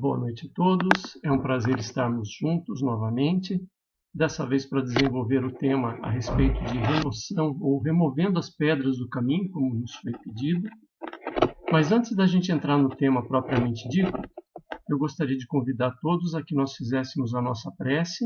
Boa noite a todos. É um prazer estarmos juntos novamente, dessa vez para desenvolver o tema a respeito de remoção ou removendo as pedras do caminho, como nos foi pedido. Mas antes da gente entrar no tema propriamente dito, eu gostaria de convidar todos a que nós fizéssemos a nossa prece,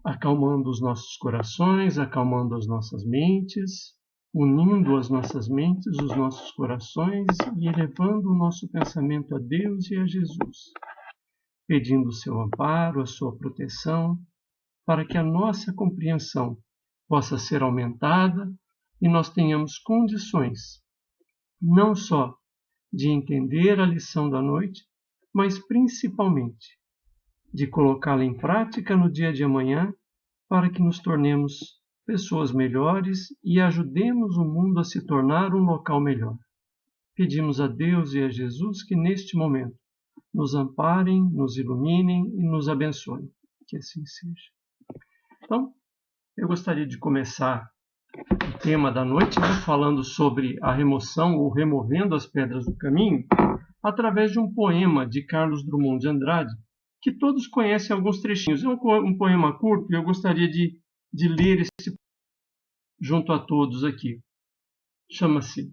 acalmando os nossos corações, acalmando as nossas mentes, unindo as nossas mentes, os nossos corações e elevando o nosso pensamento a Deus e a Jesus, pedindo o seu amparo, a sua proteção, para que a nossa compreensão possa ser aumentada e nós tenhamos condições, não só de entender a lição da noite, mas principalmente de colocá-la em prática no dia de amanhã, para que nos tornemos pessoas melhores e ajudemos o mundo a se tornar um local melhor. Pedimos a Deus e a Jesus que neste momento nos amparem, nos iluminem e nos abençoem. Que assim seja. Então, eu gostaria de começar o tema da noite falando sobre a remoção ou removendo as pedras do caminho através de um poema de Carlos Drummond de Andrade, que todos conhecem alguns trechinhos. É um poema curto e eu gostaria de ler esse junto a todos aqui. Chama-se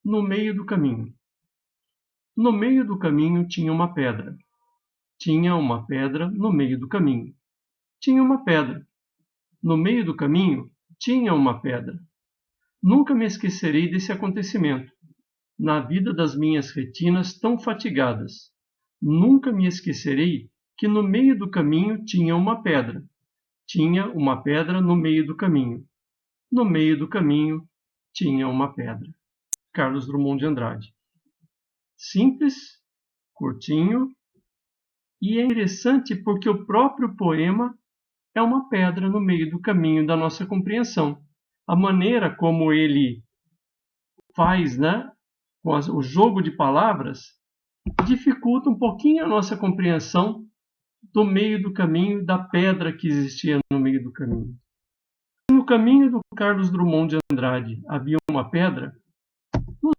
No Meio do Caminho. No meio do caminho tinha uma pedra. Tinha uma pedra no meio do caminho. Tinha uma pedra. No meio do caminho tinha uma pedra. Nunca me esquecerei desse acontecimento, na vida das minhas retinas tão fatigadas. Nunca me esquecerei que no meio do caminho tinha uma pedra. Tinha uma pedra no meio do caminho. No meio do caminho tinha uma pedra. Carlos Drummond de Andrade. Simples, curtinho, e é interessante porque o próprio poema é uma pedra no meio do caminho da nossa compreensão. A maneira como ele faz, com o jogo de palavras, dificulta um pouquinho a nossa compreensão do meio do caminho, da pedra que existia no meio do caminho. No caminho do Carlos Drummond de Andrade havia uma pedra, nos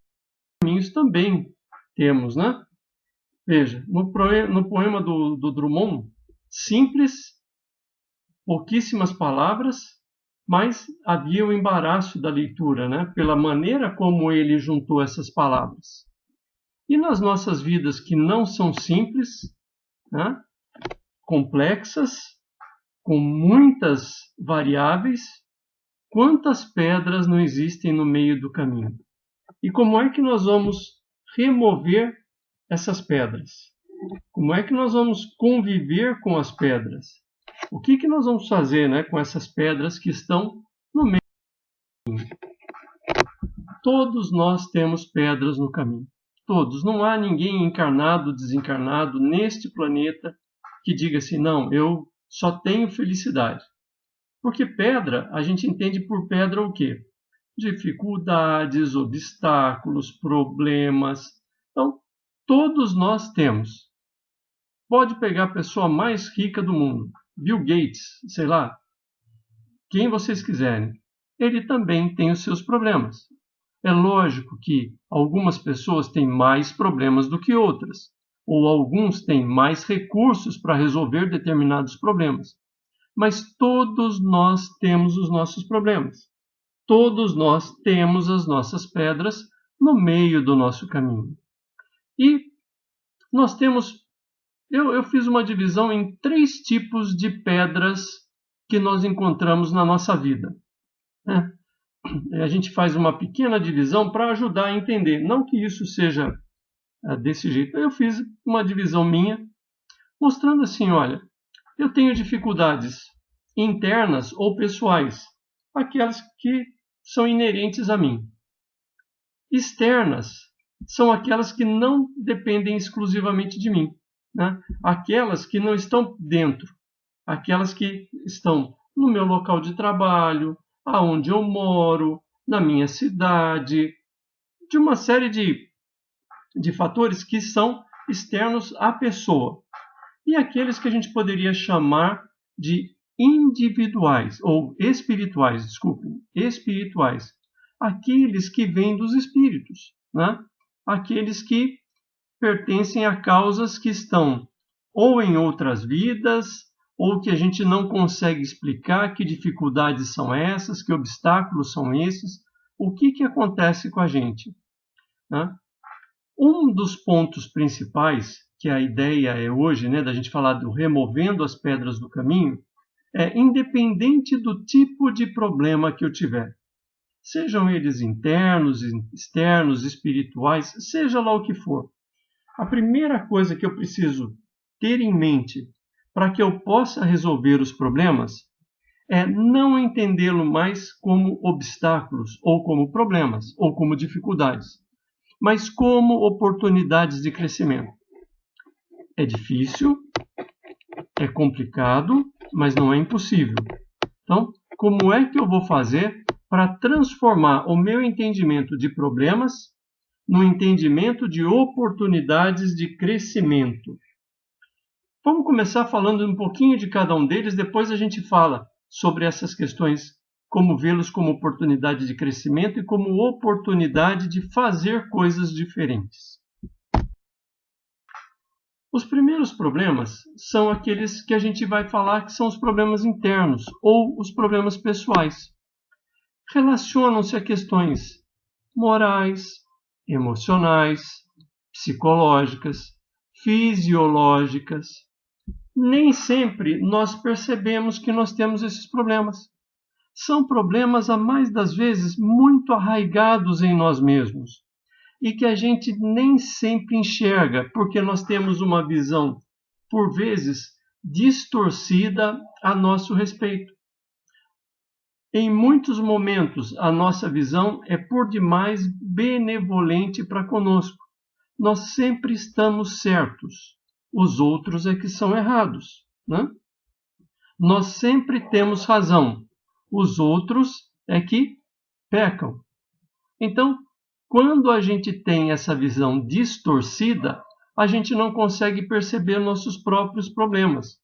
caminhos também temos, Veja, no poema do Drummond, simples, pouquíssimas palavras, mas havia o embaraço da leitura, pela maneira como ele juntou essas palavras. E nas nossas vidas que não são simples, complexas, com muitas variáveis, quantas pedras não existem no meio do caminho? E como é que nós vamos remover essas pedras? Como é que nós vamos conviver com as pedras? O que nós vamos fazer, com essas pedras que estão no meio do caminho? Todos nós temos pedras no caminho. Todos. Não há ninguém encarnado, desencarnado neste planeta que diga assim, não, eu só tenho felicidade. Porque pedra, a gente entende por pedra o quê? Dificuldades, obstáculos, problemas. Então, todos nós temos. Pode pegar a pessoa mais rica do mundo, Bill Gates, sei lá, quem vocês quiserem. Ele também tem os seus problemas. É lógico que algumas pessoas têm mais problemas do que outras, ou alguns têm mais recursos para resolver determinados problemas. Mas todos nós temos os nossos problemas. Todos nós temos as nossas pedras no meio do nosso caminho. E nós temos... Eu fiz uma divisão em 3 tipos de pedras que nós encontramos na nossa vida. A gente faz uma pequena divisão para ajudar a entender. Não que isso seja desse jeito. Eu fiz uma divisão minha, mostrando assim, olha, eu tenho dificuldades internas ou pessoais, aquelas que são inerentes a mim. Externas são aquelas que não dependem exclusivamente de mim, aquelas que não estão dentro, aquelas que estão no meu local de trabalho, aonde eu moro, na minha cidade, de uma série de fatores que são externos à pessoa. E aqueles que a gente poderia chamar de individuais, ou espirituais, espirituais. Aqueles que vêm dos espíritos, aqueles que pertencem a causas que estão ou em outras vidas, ou que a gente não consegue explicar que dificuldades são essas, que obstáculos são esses, o que acontece com a gente, né? Um dos pontos principais, que a ideia é hoje, né, da gente falar do removendo as pedras do caminho, é independente do tipo de problema que eu tiver. Sejam eles internos, externos, espirituais, seja lá o que for. A primeira coisa que eu preciso ter em mente para que eu possa resolver os problemas é não entendê-lo mais como obstáculos, ou como problemas, ou como dificuldades, mas como oportunidades de crescimento. É difícil, é complicado, mas não é impossível. Então, como é que eu vou fazer para transformar o meu entendimento de problemas no entendimento de oportunidades de crescimento? Vamos começar falando um pouquinho de cada um deles, depois a gente fala sobre essas questões, como vê-los como oportunidade de crescimento e como oportunidade de fazer coisas diferentes. Os primeiros problemas são aqueles que a gente vai falar que são os problemas internos ou os problemas pessoais. Relacionam-se a questões morais, emocionais, psicológicas, fisiológicas. Nem sempre nós percebemos que nós temos esses problemas. São problemas, a mais das vezes, muito arraigados em nós mesmos e que a gente nem sempre enxerga, porque nós temos uma visão, por vezes, distorcida a nosso respeito. Em muitos momentos, a nossa visão é por demais benevolente para conosco. Nós sempre estamos certos, os outros é que são errados, né? Nós sempre temos razão, os outros é que pecam. Então, quando a gente tem essa visão distorcida, a gente não consegue perceber nossos próprios problemas.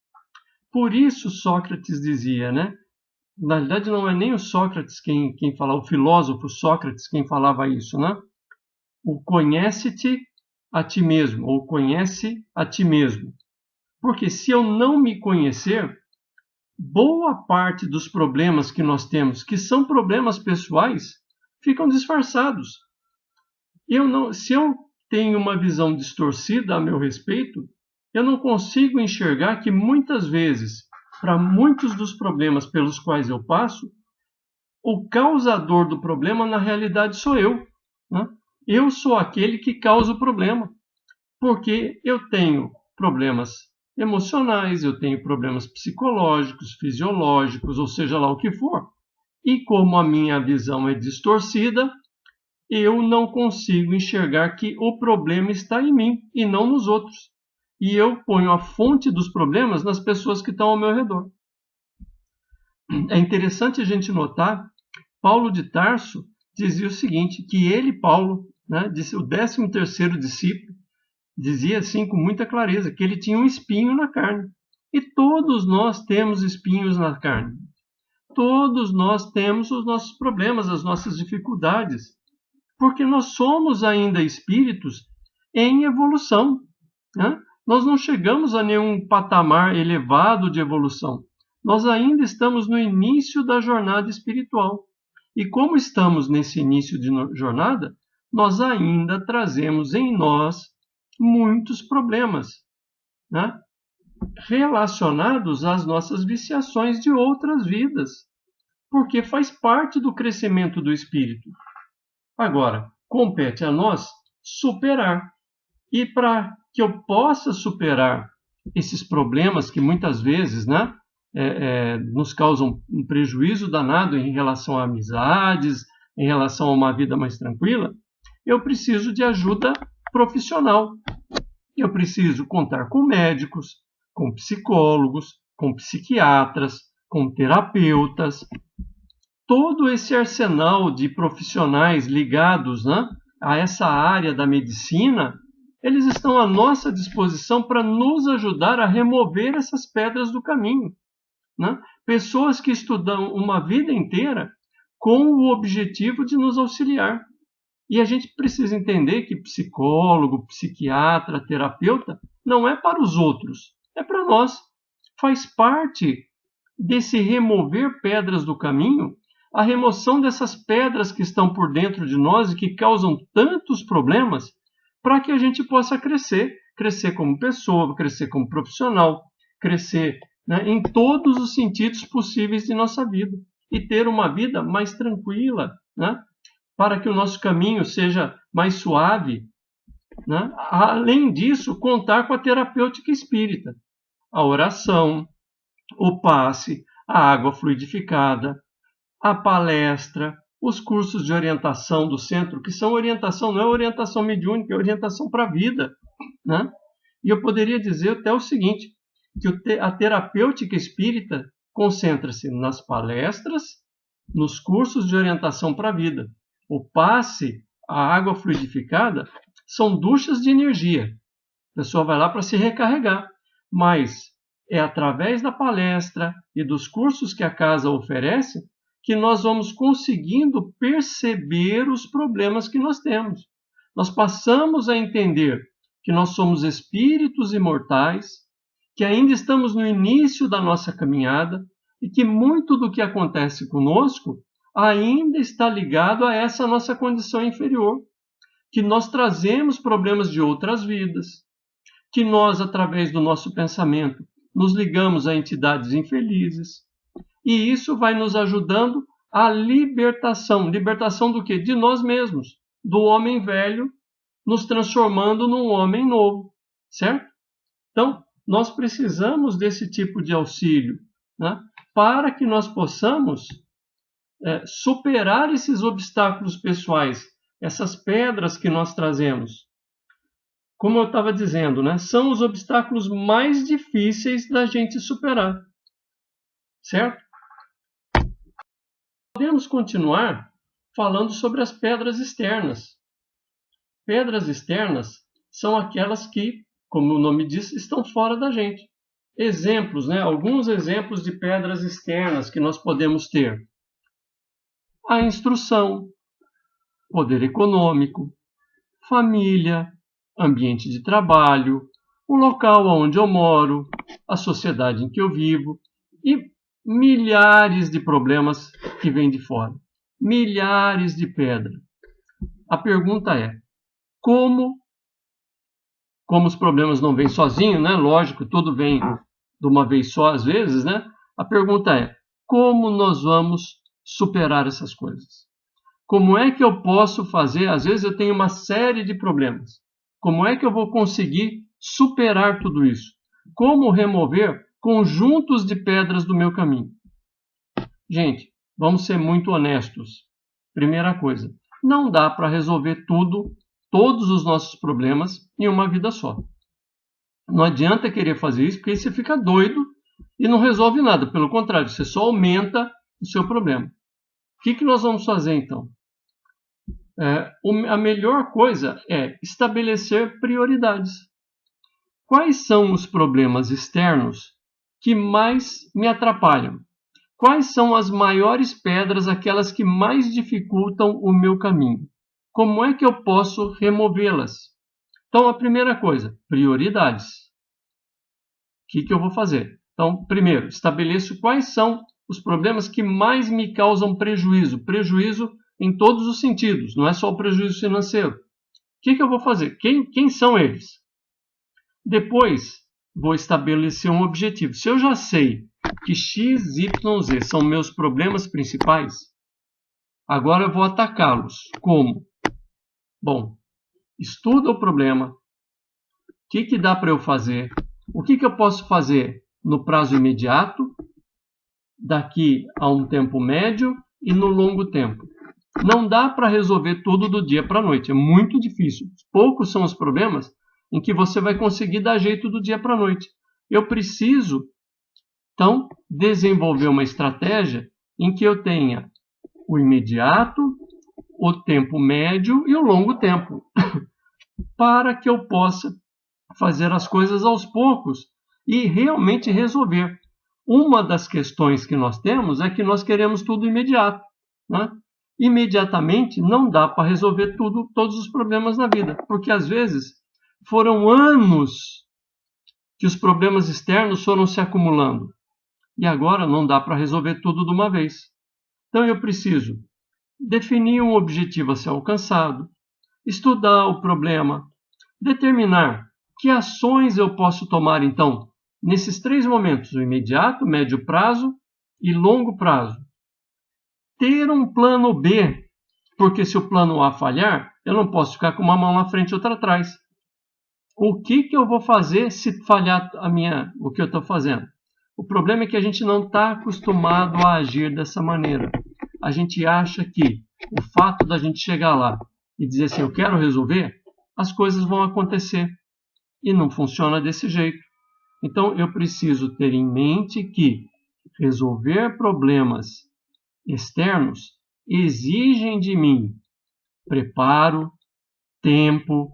Por isso Sócrates dizia, né? Na verdade, não é nem o Sócrates quem fala, o filósofo Sócrates quem falava isso, né? O conhece-te a ti mesmo, ou conhece a ti mesmo. Porque se eu não me conhecer, boa parte dos problemas que nós temos, que são problemas pessoais, ficam disfarçados. Se eu tenho uma visão distorcida a meu respeito, eu não consigo enxergar que muitas vezes, para muitos dos problemas pelos quais eu passo, o causador do problema na realidade sou eu, né? Eu sou aquele que causa o problema, porque eu tenho problemas emocionais, eu tenho problemas psicológicos, fisiológicos, ou seja lá o que for. E como a minha visão é distorcida, eu não consigo enxergar que o problema está em mim e não nos outros. E eu ponho a fonte dos problemas nas pessoas que estão ao meu redor. É interessante a gente notar, Paulo de Tarso dizia o seguinte, que ele, Paulo, né, disse, o 13º discípulo, dizia assim com muita clareza, que ele tinha um espinho na carne. E todos nós temos espinhos na carne. Todos nós temos os nossos problemas, as nossas dificuldades. Porque nós somos ainda espíritos em evolução, né? Nós não chegamos a nenhum patamar elevado de evolução. Nós ainda estamos no início da jornada espiritual. E como estamos nesse início de jornada, nós ainda trazemos em nós muitos problemas, né? Relacionados às nossas viciações de outras vidas, porque faz parte do crescimento do espírito. Agora, compete a nós superar. E para que eu possa superar esses problemas que muitas vezes, né, nos causam um prejuízo danado em relação a amizades, em relação a uma vida mais tranquila, eu preciso de ajuda profissional. Eu preciso contar com médicos, com psicólogos, com psiquiatras, com terapeutas. Todo esse arsenal de profissionais ligados, né, a essa área da medicina, eles estão à nossa disposição para nos ajudar a remover essas pedras do caminho, né? Pessoas que estudam uma vida inteira com o objetivo de nos auxiliar. E a gente precisa entender que psicólogo, psiquiatra, terapeuta não é para os outros, é para nós. Faz parte desse remover pedras do caminho, a remoção dessas pedras que estão por dentro de nós e que causam tantos problemas, para que a gente possa crescer, crescer como pessoa, crescer como profissional, crescer, né, em todos os sentidos possíveis de nossa vida e ter uma vida mais tranquila, né, para que o nosso caminho seja mais suave, né? Além disso, contar com a terapêutica espírita, a oração, o passe, a água fluidificada, a palestra, os cursos de orientação do centro, que são orientação, não é orientação mediúnica, é orientação para a vida, né? E eu poderia dizer até o seguinte, que a terapêutica espírita concentra-se nas palestras, nos cursos de orientação para a vida. O passe, a água fluidificada, são duchas de energia. A pessoa vai lá para se recarregar, mas é através da palestra e dos cursos que a casa oferece que nós vamos conseguindo perceber os problemas que nós temos. Nós passamos a entender que nós somos espíritos imortais, que ainda estamos no início da nossa caminhada e que muito do que acontece conosco ainda está ligado a essa nossa condição inferior, que nós trazemos problemas de outras vidas, que nós, através do nosso pensamento, nos ligamos a entidades infelizes, e isso vai nos ajudando à libertação. Libertação do quê? De nós mesmos, do homem velho, nos transformando num homem novo, certo? Então, nós precisamos desse tipo de auxílio, né, para que nós possamos superar esses obstáculos pessoais, essas pedras que nós trazemos. Como eu estava dizendo, né, são os obstáculos mais difíceis da gente superar, certo? Podemos continuar falando sobre as pedras externas. Pedras externas são aquelas que, como o nome diz, estão fora da gente. Exemplos, né, alguns exemplos de pedras externas que nós podemos ter. A instrução, poder econômico, família, ambiente de trabalho, o local onde eu moro, a sociedade em que eu vivo e milhares de problemas que vêm de fora. Milhares de pedras. A pergunta é, como os problemas não vêm sozinhos, né? Lógico, tudo vem de uma vez só às vezes, né? A pergunta é, como nós vamos superar essas coisas? Como é que eu posso fazer? Às vezes eu tenho uma série de problemas. Como é que eu vou conseguir superar tudo isso? Como remover conjuntos de pedras do meu caminho? Gente, vamos ser muito honestos. Primeira coisa, não dá para resolver tudo, todos os nossos problemas, em uma vida só. Não adianta querer fazer isso, porque aí você fica doido e não resolve nada. Pelo contrário, você só aumenta o seu problema. O que nós vamos fazer, então? A melhor coisa é estabelecer prioridades. Quais são os problemas externos que mais me atrapalham? Quais são as maiores pedras, aquelas que mais dificultam o meu caminho? Como é que eu posso removê-las? Então, a primeira coisa, prioridades. O que eu vou fazer? Então, primeiro, estabeleço quais são os problemas que mais me causam prejuízo. Prejuízo em todos os sentidos, não é só o prejuízo financeiro. O que eu vou fazer? Quem são eles? Depois, vou estabelecer um objetivo. Se eu já sei que X, Y, Z são meus problemas principais, agora eu vou atacá-los. Como? Bom, estuda o problema. O que dá para eu fazer? O que eu posso fazer no prazo imediato, daqui a um tempo médio e no longo tempo? Não dá para resolver tudo do dia para a noite. É muito difícil. Poucos são os problemas em que você vai conseguir dar jeito do dia para a noite. Eu preciso, então, desenvolver uma estratégia em que eu tenha o imediato, o tempo médio e o longo tempo, para que eu possa fazer as coisas aos poucos e realmente resolver. Uma das questões que nós temos é que nós queremos tudo imediato, né? imediatamente não dá para resolver todos os problemas na vida, porque às vezes foram anos que os problemas externos foram se acumulando e agora não dá para resolver tudo de uma vez. Então eu preciso definir um objetivo a ser alcançado, estudar o problema, determinar que ações eu posso tomar então nesses 3 momentos, o imediato, médio prazo e longo prazo. Ter um plano B, porque se o plano A falhar, eu não posso ficar com uma mão na frente e outra atrás. O que eu vou fazer se falhar o que eu estou fazendo? O problema é que a gente não está acostumado a agir dessa maneira. A gente acha que o fato da gente chegar lá e dizer assim, eu quero resolver, as coisas vão acontecer. E não funciona desse jeito. Então, eu preciso ter em mente que resolver problemas externos exigem de mim preparo, tempo,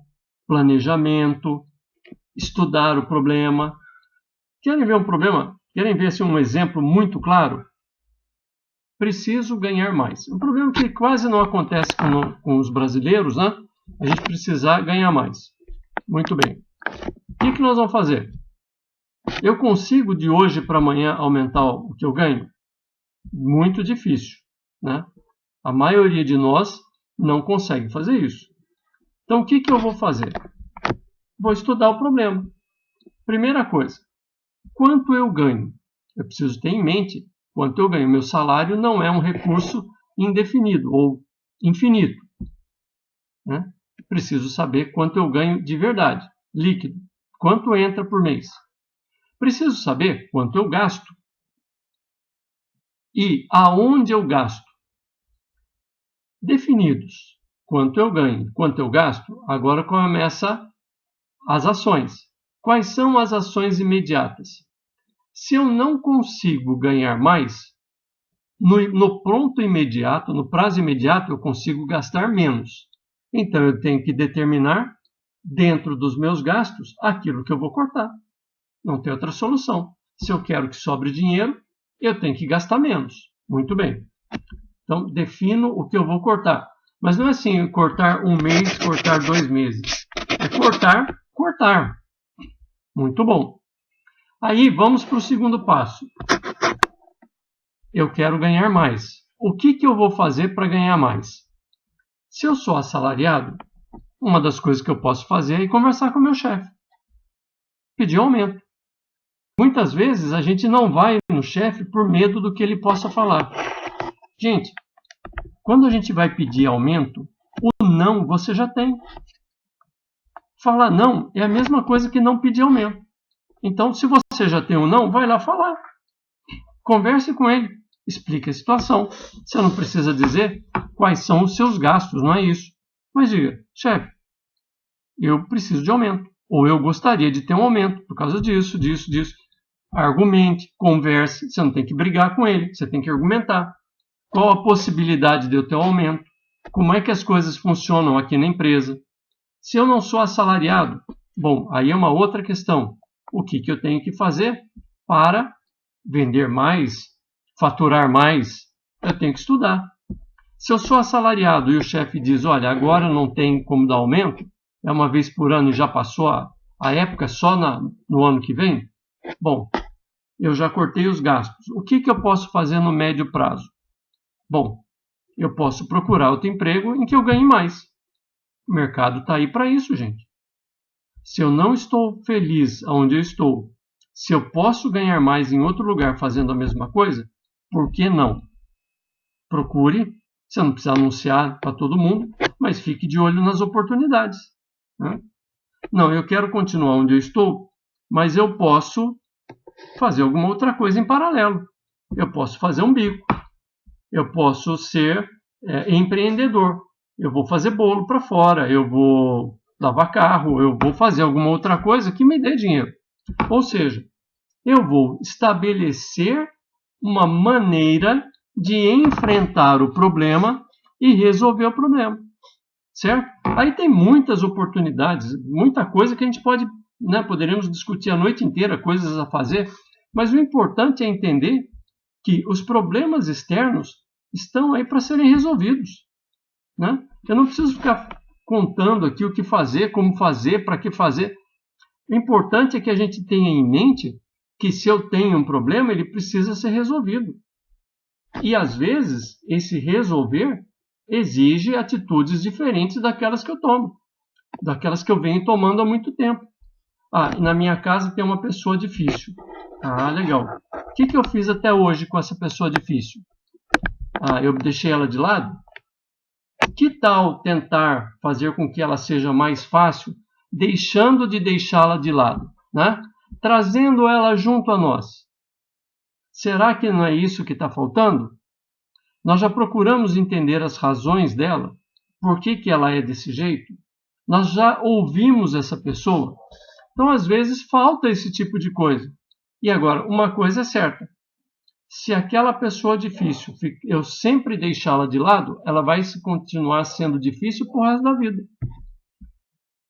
planejamento, estudar o problema. Querem ver um problema? Querem ver assim, um exemplo muito claro? Preciso ganhar mais. Um problema que quase não acontece com os brasileiros, né? A gente precisa ganhar mais. Muito bem. O que nós vamos fazer? Eu consigo de hoje para amanhã aumentar o que eu ganho? Muito difícil, né? A maioria de nós não consegue fazer isso. Então, o que eu vou fazer? Vou estudar o problema. Primeira coisa, quanto eu ganho? Eu preciso ter em mente quanto eu ganho. Meu salário não é um recurso indefinido ou infinito, né? Preciso saber quanto eu ganho de verdade, líquido. Quanto entra por mês? Preciso saber quanto eu gasto e aonde eu gasto. Definidos quanto eu ganho, quanto eu gasto, agora começa as ações. Quais são as ações imediatas? Se eu não consigo ganhar mais, no pronto imediato, no prazo imediato, eu consigo gastar menos. Então eu tenho que determinar, dentro dos meus gastos, aquilo que eu vou cortar. Não tem outra solução. Se eu quero que sobre dinheiro, eu tenho que gastar menos. Muito bem. Então, defino o que eu vou cortar. Mas não é assim, cortar um mês, cortar 2 meses. É cortar. Muito bom. Aí, vamos para o segundo passo. Eu quero ganhar mais. O que eu vou fazer para ganhar mais? Se eu sou assalariado, uma das coisas que eu posso fazer é conversar com o meu chefe. Pedir aumento. Muitas vezes a gente não vai no chefe por medo do que ele possa falar. Gente, quando a gente vai pedir aumento, o não você já tem. Falar não é a mesma coisa que não pedir aumento. Então, se você já tem um não, vai lá falar. Converse com ele, explique a situação. Você não precisa dizer quais são os seus gastos, não é isso. Mas diga, chefe, eu preciso de aumento. Ou eu gostaria de ter um aumento por causa disso. Argumente, converse. Você não tem que brigar com ele, você tem que argumentar. Qual a possibilidade de eu ter um aumento? Como é que as coisas funcionam aqui na empresa? Se eu não sou assalariado, bom, aí é uma outra questão. O que eu tenho que fazer para vender mais, faturar mais? Eu tenho que estudar. Se eu sou assalariado e o chefe diz, olha, agora não tem como dar aumento, é uma vez por ano e já passou a época, só no ano que vem, bom, eu já cortei os gastos. O que eu posso fazer no médio prazo? Bom, eu posso procurar outro emprego em que eu ganhe mais. O mercado está aí para isso, gente. Se eu não estou feliz onde eu estou, se eu posso ganhar mais em outro lugar fazendo a mesma coisa, por que não? Procure, você não precisa anunciar para todo mundo, mas fique de olho nas oportunidades, né? Não, eu quero continuar onde eu estou, mas eu posso fazer alguma outra coisa em paralelo. Eu posso fazer um bico. Eu posso ser empreendedor. Eu vou fazer bolo para fora. Eu vou lavar carro. Eu vou fazer alguma outra coisa que me dê dinheiro. Ou seja, eu vou estabelecer uma maneira de enfrentar o problema e resolver o problema. Certo? Aí tem muitas oportunidades, muita coisa que a gente pode, né, poderíamos discutir a noite inteira, coisas a fazer, mas o importante é entender que os problemas externos estão aí para serem resolvidos, né? Eu não preciso ficar contando aqui o que fazer, como fazer, para que fazer. O importante é que a gente tenha em mente que se eu tenho um problema, ele precisa ser resolvido. E às vezes, esse resolver exige atitudes diferentes daquelas que eu tomo, daquelas que eu venho tomando há muito tempo. Na minha casa tem uma pessoa difícil. Legal. O que eu fiz até hoje com essa pessoa difícil? Eu deixei ela de lado? Que tal tentar fazer com que ela seja mais fácil, deixando de deixá-la de lado, né? Trazendo ela junto a nós? Será que não é isso que está faltando? Nós já procuramos entender as razões dela, por que ela é desse jeito? Nós já ouvimos essa pessoa? Então, às vezes, falta esse tipo de coisa. E agora, uma coisa é certa. Se aquela pessoa difícil, eu sempre deixá-la de lado, ela vai continuar sendo difícil pro resto da vida,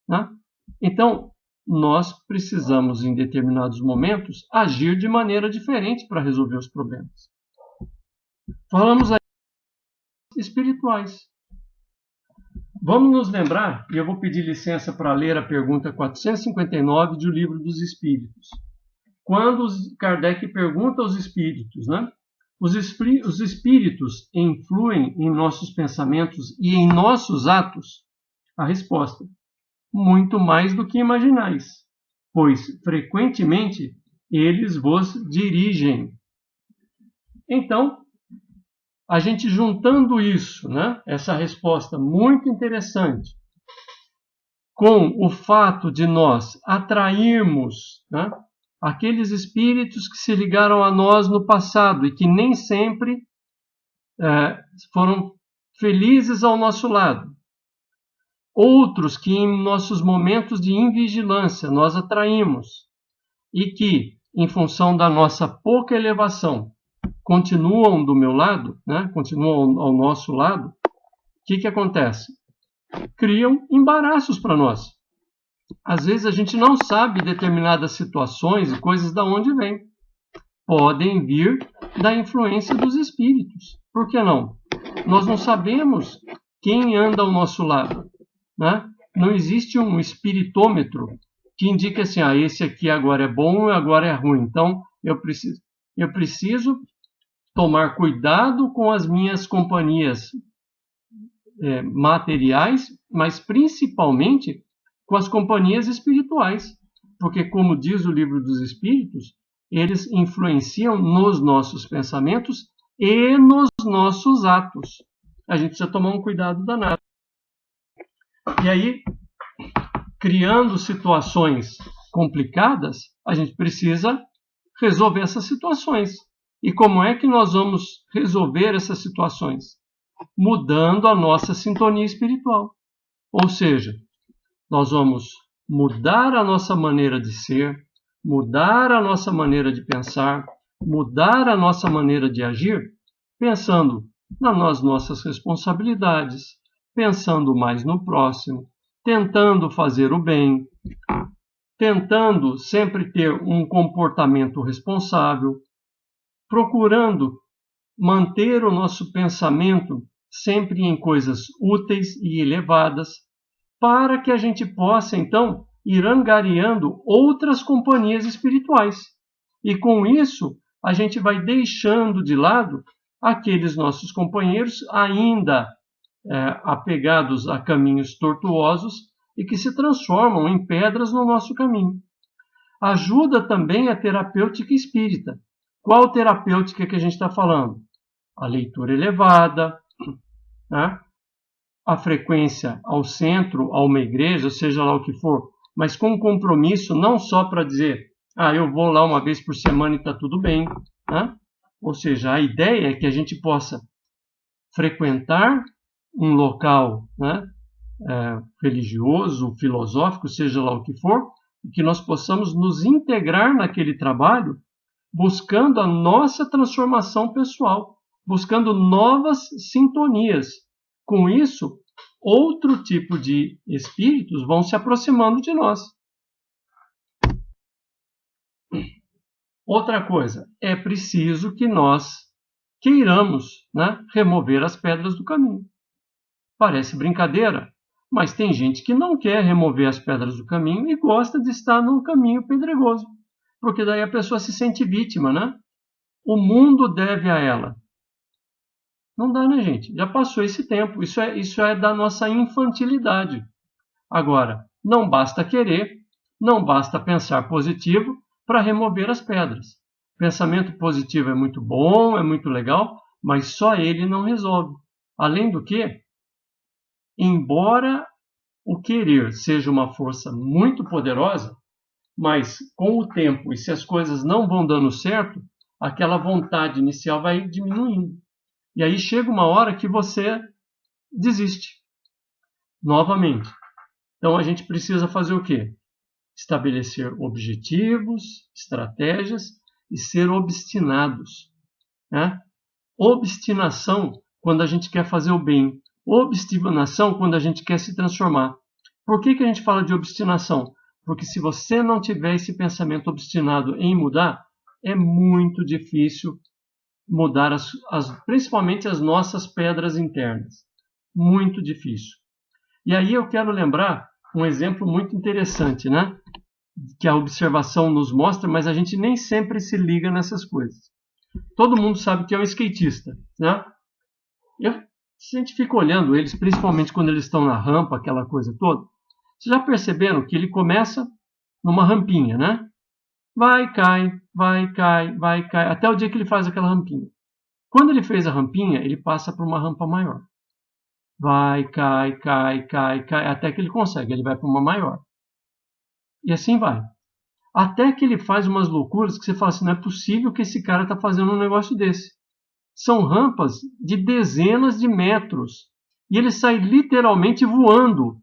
né? Então, nós precisamos, em determinados momentos, agir de maneira diferente para resolver os problemas. Falamos aí espirituais. Vamos nos lembrar, e eu vou pedir licença para ler a pergunta 459 do Livro dos Espíritos. Quando Kardec pergunta aos espíritos, né? Os espíritos influem em nossos pensamentos e em nossos atos? A resposta: muito mais do que imaginais, pois frequentemente eles vos dirigem. Então, a gente juntando isso, né? Essa resposta muito interessante, com o fato de nós atrairmos, né, aqueles espíritos que se ligaram a nós no passado e que nem sempre foram felizes ao nosso lado. Outros que em nossos momentos de invigilância nós atraímos e que, em função da nossa pouca elevação, continuam do meu lado, né, continuam ao nosso lado, o que acontece? Criam embaraços para nós. Às vezes a gente não sabe determinadas situações e coisas de onde vêm. Podem vir da influência dos espíritos. Por que não? Nós não sabemos quem anda ao nosso lado, né? Não existe um espiritômetro que indique assim, esse aqui agora é bom e agora é ruim. Então, eu preciso tomar cuidado com as minhas companhias materiais, mas principalmente com as companhias espirituais. Porque, como diz o Livro dos Espíritos, eles influenciam nos nossos pensamentos e nos nossos atos. A gente precisa tomar um cuidado danado. E aí, criando situações complicadas, a gente precisa resolver essas situações. E como é que nós vamos resolver essas situações? Mudando a nossa sintonia espiritual. Ou seja, nós vamos mudar a nossa maneira de ser, mudar a nossa maneira de pensar, mudar a nossa maneira de agir, pensando nas nossas responsabilidades, pensando mais no próximo, tentando fazer o bem, tentando sempre ter um comportamento responsável, procurando manter o nosso pensamento sempre em coisas úteis e elevadas, para que a gente possa, então, ir angariando outras companhias espirituais. E com isso, a gente vai deixando de lado aqueles nossos companheiros ainda apegados a caminhos tortuosos e que se transformam em pedras no nosso caminho. Ajuda também a terapêutica espírita. Qual terapêutica que a gente está falando? A leitura elevada, né? A frequência ao centro, a uma igreja, seja lá o que for, mas com compromisso não só para dizer, eu vou lá uma vez por semana e está tudo bem, né? Ou seja, a ideia é que a gente possa frequentar um local, né, religioso, filosófico, seja lá o que for, e que nós possamos nos integrar naquele trabalho, buscando a nossa transformação pessoal, buscando novas sintonias. Com isso, outro tipo de espíritos vão se aproximando de nós. Outra coisa, é preciso que queiramos, né, remover as pedras do caminho. Parece brincadeira, mas tem gente que não quer remover as pedras do caminho e gosta de estar num caminho pedregoso, porque daí a pessoa se sente vítima, né? O mundo deve a ela. Não dá, né, gente? Já passou esse tempo. Isso é da nossa infantilidade. Agora, não basta querer, não basta pensar positivo para remover as pedras. Pensamento positivo é muito bom, é muito legal, mas só ele não resolve. Além do que, embora o querer seja uma força muito poderosa, mas com o tempo, e se as coisas não vão dando certo, aquela vontade inicial vai diminuindo. E aí chega uma hora que você desiste novamente. Então a gente precisa fazer o quê? Estabelecer objetivos, estratégias e ser obstinados, né? Obstinação quando a gente quer fazer o bem. Obstinação quando a gente quer se transformar. Por que a gente fala de obstinação? Porque se você não tiver esse pensamento obstinado em mudar, é muito difícil mudar principalmente as nossas pedras internas. Muito difícil. E aí eu quero lembrar um exemplo muito interessante, né? Que a observação nos mostra, mas a gente nem sempre se liga nessas coisas. Todo mundo sabe que é um skatista, né? Se a gente fica olhando eles, principalmente quando eles estão na rampa, aquela coisa toda, vocês já perceberam que ele começa numa rampinha, né? Vai, cai, até o dia que ele faz aquela rampinha. Quando ele fez a rampinha, ele passa para uma rampa maior. Vai, cai, até que ele consegue, ele vai para uma maior. E assim vai. Até que ele faz umas loucuras que você fala assim, não é possível que esse cara está fazendo um negócio desse. São rampas de dezenas de metros. E ele sai literalmente voando.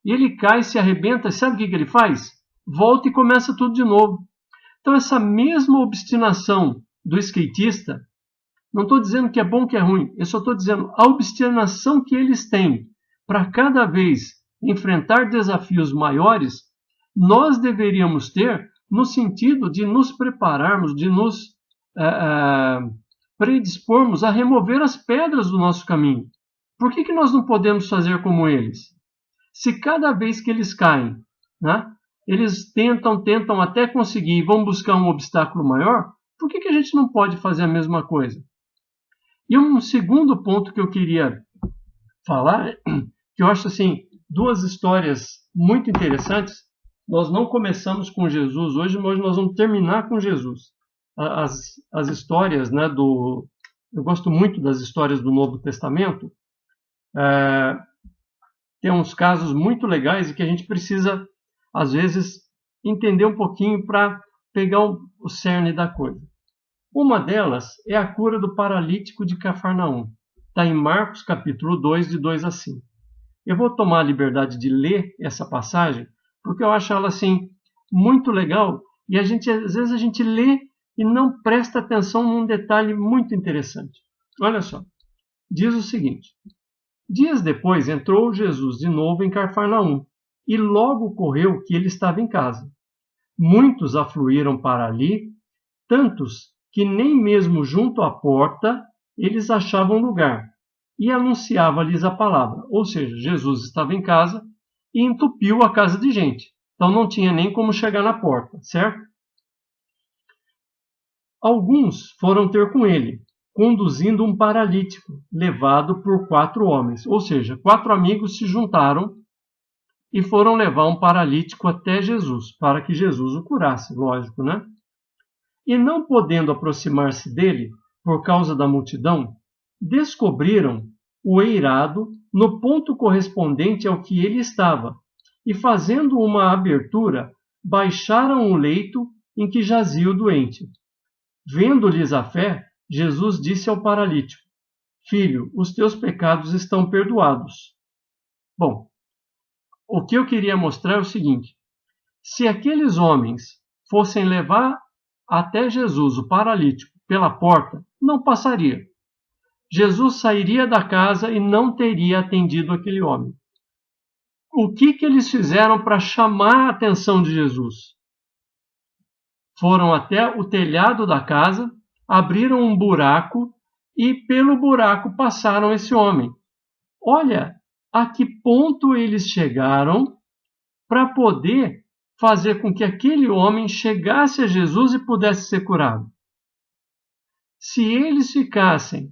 E ele cai, se arrebenta, sabe o que ele faz? Volta e começa tudo de novo. Então essa mesma obstinação do skatista, não estou dizendo que é bom ou que é ruim, eu só estou dizendo a obstinação que eles têm para cada vez enfrentar desafios maiores, nós deveríamos ter no sentido de nos prepararmos, de nos predispormos a remover as pedras do nosso caminho. Por que nós não podemos fazer como eles? Se cada vez que eles caem, né, eles tentam até conseguir e vão buscar um obstáculo maior, por que a gente não pode fazer a mesma coisa? E um segundo ponto que eu queria falar, que eu acho assim, duas histórias muito interessantes. Nós não começamos com Jesus hoje, mas nós vamos terminar com Jesus. As histórias, né, eu gosto muito das histórias do Novo Testamento. Tem uns casos muito legais e que a gente precisa, às vezes, entender um pouquinho para pegar o cerne da coisa. Uma delas é a cura do paralítico de Cafarnaum. Está em Marcos capítulo 2, de 2 a 5. Eu vou tomar a liberdade de ler essa passagem, porque eu acho ela assim, muito legal, e às vezes a gente lê e não presta atenção num detalhe muito interessante. Olha só, diz o seguinte: dias depois entrou Jesus de novo em Cafarnaum, e logo ocorreu que ele estava em casa. Muitos afluíram para ali, tantos que nem mesmo junto à porta eles achavam lugar, e anunciava-lhes a palavra. Ou seja, Jesus estava em casa e entupiu a casa de gente. Então não tinha nem como chegar na porta, certo? Alguns foram ter com ele, conduzindo um paralítico, levado por 4 homens. Ou seja, 4 amigos se juntaram e foram levar um paralítico até Jesus, para que Jesus o curasse, lógico, né? E não podendo aproximar-se dele, por causa da multidão, descobriram o eirado no ponto correspondente ao que ele estava, e fazendo uma abertura, baixaram o leito em que jazia o doente. Vendo-lhes a fé, Jesus disse ao paralítico: Filho, os teus pecados estão perdoados. Bom, o que eu queria mostrar é o seguinte: se aqueles homens fossem levar até Jesus o paralítico pela porta, não passaria. Jesus sairia da casa e não teria atendido aquele homem. O que eles fizeram para chamar a atenção de Jesus? Foram até o telhado da casa, abriram um buraco e pelo buraco passaram esse homem. Olha a que ponto eles chegaram para poder fazer com que aquele homem chegasse a Jesus e pudesse ser curado. Se eles ficassem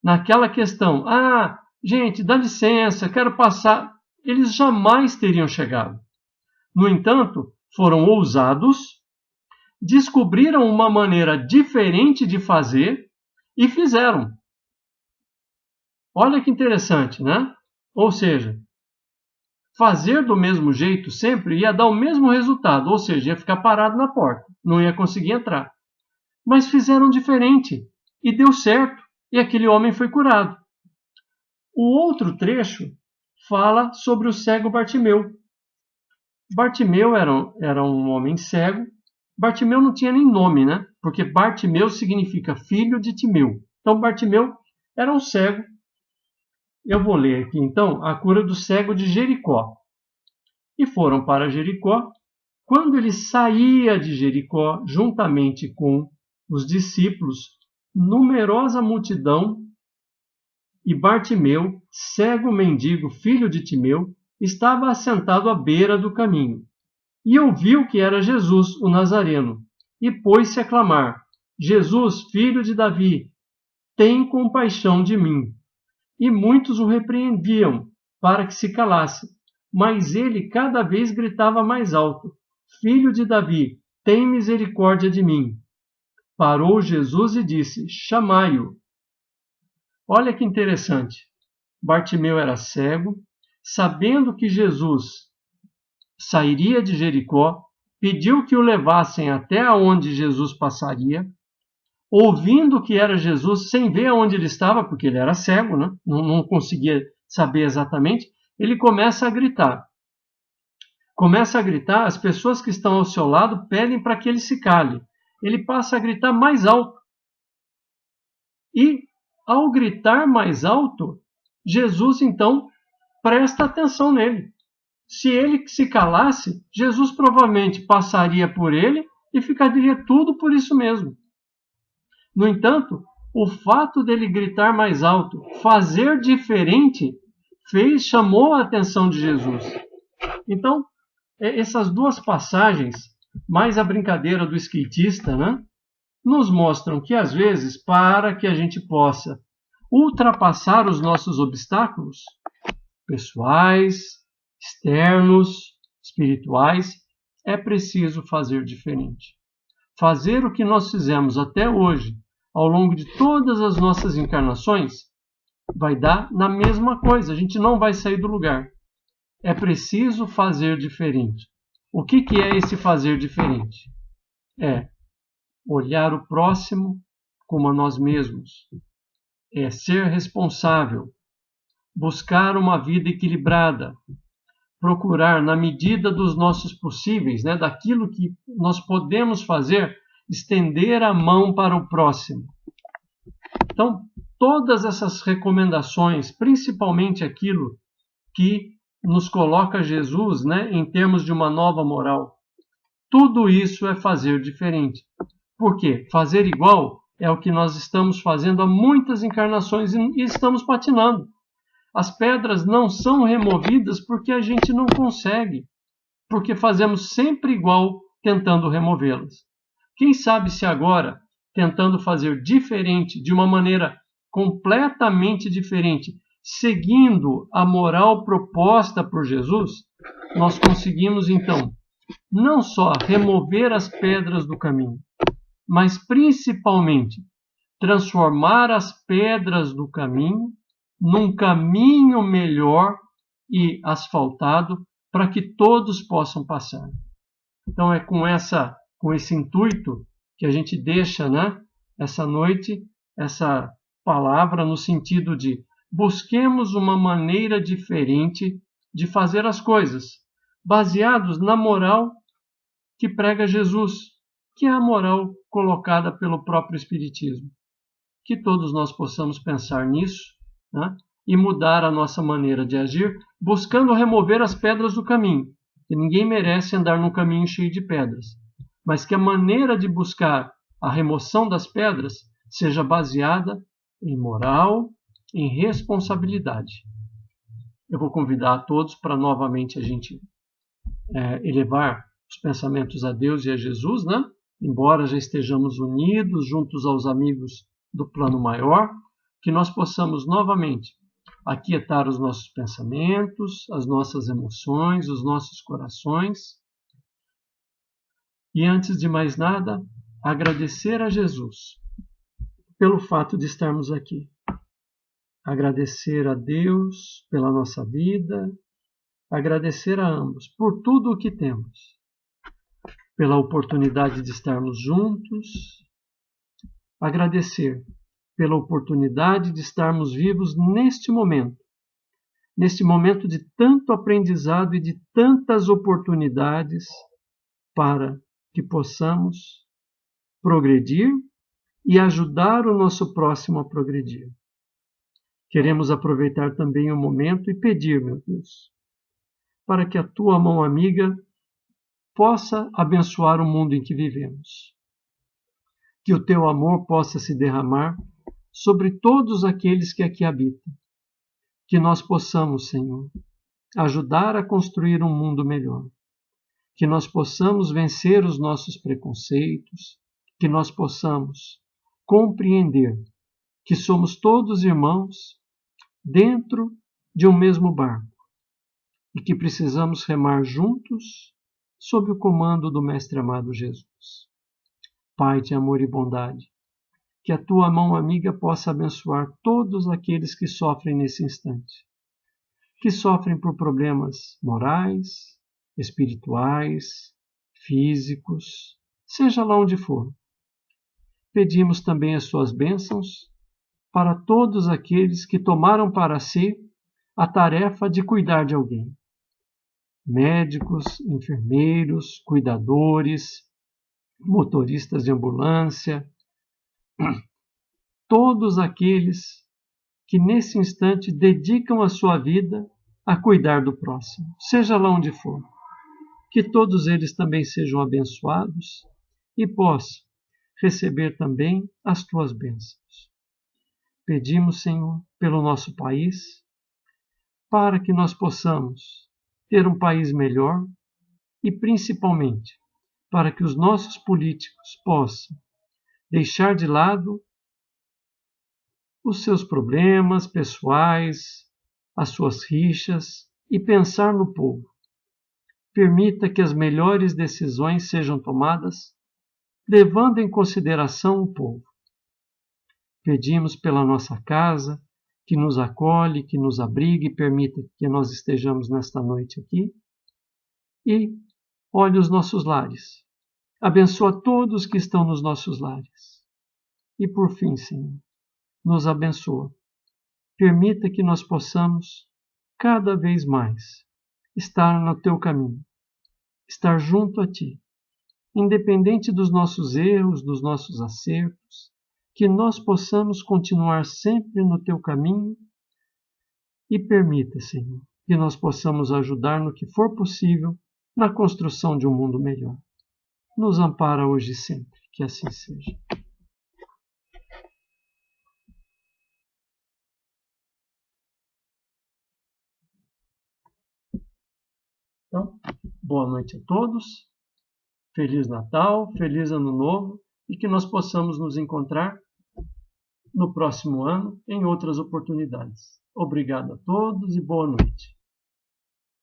naquela questão, gente, dá licença, quero passar, eles jamais teriam chegado. No entanto, foram ousados, descobriram uma maneira diferente de fazer e fizeram. Olha que interessante, né? Ou seja, fazer do mesmo jeito sempre ia dar o mesmo resultado, ou seja, ia ficar parado na porta, não ia conseguir entrar. Mas fizeram diferente e deu certo, e aquele homem foi curado. O outro trecho fala sobre o cego Bartimeu. Bartimeu era um homem cego. Bartimeu não tinha nem nome, né? Porque Bartimeu significa filho de Timeu. Então Bartimeu era um cego. Eu vou ler aqui então a cura do cego de Jericó. E foram para Jericó. Quando ele saía de Jericó, juntamente com os discípulos, numerosa multidão, e Bartimeu, cego mendigo, filho de Timeu, estava assentado à beira do caminho. E ouviu que era Jesus, o Nazareno, e pôs-se a clamar: Jesus, filho de Davi, tem compaixão de mim. E muitos o repreendiam para que se calasse, mas ele cada vez gritava mais alto: Filho de Davi, tem misericórdia de mim. Parou Jesus e disse: Chamai-o. Olha que interessante. Bartimeu era cego, sabendo que Jesus sairia de Jericó, pediu que o levassem até onde Jesus passaria, ouvindo que era Jesus, sem ver aonde ele estava, porque ele era cego, né? Não conseguia saber exatamente, ele começa a gritar. As pessoas que estão ao seu lado pedem para que ele se cale. Ele passa a gritar mais alto. E, ao gritar mais alto, Jesus, então, presta atenção nele. Se ele se calasse, Jesus provavelmente passaria por ele e ficaria tudo por isso mesmo. No entanto, o fato dele gritar mais alto, fazer diferente, chamou a atenção de Jesus. Então, essas duas passagens, mais a brincadeira do skatista, né, nos mostram que, às vezes, para que a gente possa ultrapassar os nossos obstáculos pessoais, externos, espirituais, é preciso fazer diferente. Fazer o que nós fizemos até hoje, ao longo de todas as nossas encarnações, vai dar na mesma coisa, a gente não vai sair do lugar. É preciso fazer diferente. O que é esse fazer diferente? É olhar o próximo como a nós mesmos. É ser responsável. Buscar uma vida equilibrada. Procurar, na medida dos nossos possíveis, né, daquilo que nós podemos fazer, estender a mão para o próximo. Então, todas essas recomendações, principalmente aquilo que nos coloca Jesus, né, em termos de uma nova moral, tudo isso é fazer diferente. Por quê? Fazer igual é o que nós estamos fazendo há muitas encarnações e estamos patinando. As pedras não são removidas porque a gente não consegue, porque fazemos sempre igual tentando removê-las. Quem sabe se agora, tentando fazer diferente, de uma maneira completamente diferente, seguindo a moral proposta por Jesus, nós conseguimos então não só remover as pedras do caminho, mas principalmente transformar as pedras do caminho num caminho melhor e asfaltado para que todos possam passar. Então é com esse intuito que a gente deixa, né, essa noite, essa palavra no sentido de busquemos uma maneira diferente de fazer as coisas, baseados na moral que prega Jesus, que é a moral colocada pelo próprio Espiritismo. Que todos nós possamos pensar nisso, né, e mudar a nossa maneira de agir, buscando remover as pedras do caminho. Que ninguém merece andar num caminho cheio de pedras, mas que a maneira de buscar a remoção das pedras seja baseada em moral, em responsabilidade. Eu vou convidar a todos para novamente a gente elevar os pensamentos a Deus e a Jesus, né? Embora já estejamos unidos, juntos aos amigos do plano maior, que nós possamos novamente aquietar os nossos pensamentos, as nossas emoções, os nossos corações. E antes de mais nada, agradecer a Jesus pelo fato de estarmos aqui. Agradecer a Deus pela nossa vida, agradecer a ambos por tudo o que temos, pela oportunidade de estarmos juntos, agradecer pela oportunidade de estarmos vivos neste momento de tanto aprendizado e de tantas oportunidades para que possamos progredir e ajudar o nosso próximo a progredir. Queremos aproveitar também o momento e pedir, meu Deus, para que a tua mão amiga possa abençoar o mundo em que vivemos. Que o teu amor possa se derramar sobre todos aqueles que aqui habitam. Que nós possamos, Senhor, ajudar a construir um mundo melhor. Que nós possamos vencer os nossos preconceitos. Que nós possamos compreender que somos todos irmãos dentro de um mesmo barco e que precisamos remar juntos sob o comando do Mestre amado Jesus. Pai de amor e bondade, que a tua mão amiga possa abençoar todos aqueles que sofrem nesse instante, que sofrem por problemas morais, espirituais, físicos, seja lá onde for. Pedimos também as suas bênçãos para todos aqueles que tomaram para si a tarefa de cuidar de alguém. Médicos, enfermeiros, cuidadores, motoristas de ambulância, todos aqueles que nesse instante dedicam a sua vida a cuidar do próximo, seja lá onde for. Que todos eles também sejam abençoados e possam receber também as tuas bênçãos. Pedimos, Senhor, pelo nosso país, para que nós possamos ter um país melhor e, principalmente, para que os nossos políticos possam deixar de lado os seus problemas pessoais, as suas rixas e pensar no povo. Permita que as melhores decisões sejam tomadas levando em consideração o povo. Pedimos pela nossa casa, que nos acolhe, que nos abrigue e permita que nós estejamos nesta noite aqui. E olhe os nossos lares. Abençoa todos que estão nos nossos lares. E por fim, Senhor, nos abençoa. Permita que nós possamos, cada vez mais, estar no teu caminho, estar junto a ti, independente dos nossos erros, dos nossos acertos, que nós possamos continuar sempre no teu caminho e permita, Senhor, que nós possamos ajudar no que for possível na construção de um mundo melhor. Nos ampara hoje e sempre, que assim seja. Então, boa noite a todos, Feliz Natal, Feliz Ano Novo e que nós possamos nos encontrar no próximo ano em outras oportunidades. Obrigado a todos e boa noite.